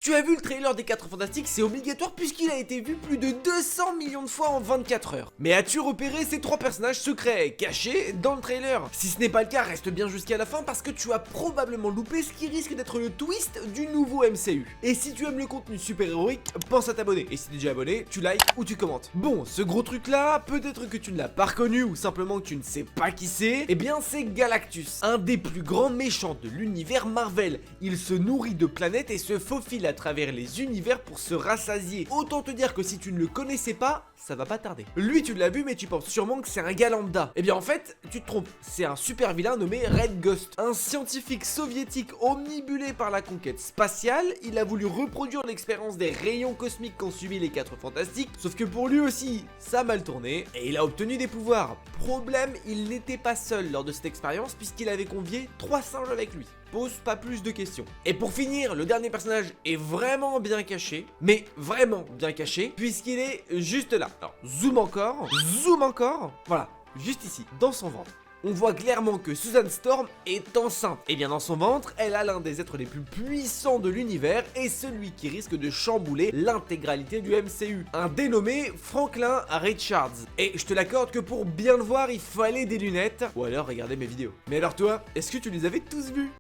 Tu as vu le trailer des 4 Fantastiques, c'est obligatoire puisqu'il a été vu plus de 200 millions de fois en 24 heures. Mais as-tu repéré ces 3 personnages secrets cachés dans le trailer? Si ce n'est pas le cas, reste bien jusqu'à la fin parce que tu as probablement loupé ce qui risque d'être le twist du nouveau MCU. Et si tu aimes le contenu super-héroïque, pense à t'abonner. Et si tu es déjà abonné, tu likes ou tu commentes. Bon, ce gros truc là, peut-être que tu ne l'as pas reconnu ou simplement que tu ne sais pas qui c'est, eh bien c'est Galactus, un des plus grands méchants de l'univers Marvel. Il se nourrit de planètes et se faufile à travers les univers pour se rassasier. Autant te dire que si tu ne le connaissais pas, ça va pas tarder. Lui tu l'as vu mais tu penses sûrement que c'est un gars lambda. Eh bien en fait, tu te trompes, c'est un super vilain nommé Red Ghost. Un scientifique soviétique omnibulé par la conquête spatiale, il a voulu reproduire l'expérience des rayons cosmiques qu'ont subi les 4 Fantastiques, sauf que pour lui aussi, ça a mal tourné et il a obtenu des pouvoirs. Problème, il n'était pas seul lors de cette expérience puisqu'il avait convié 3 singes avec lui. Pose pas plus de questions. Et pour finir, le dernier personnage est vraiment bien caché, mais vraiment bien caché, puisqu'il est juste là. Alors, zoom encore, voilà, juste ici, dans son ventre. On voit clairement que Susan Storm est enceinte. Et bien dans son ventre, elle a l'un des êtres les plus puissants de l'univers et celui qui risque de chambouler l'intégralité du MCU. Un dénommé Franklin Richards. Et je te l'accorde que pour bien le voir, il fallait des lunettes ou alors regarder mes vidéos. Mais alors toi, est-ce que tu les avais tous vus ?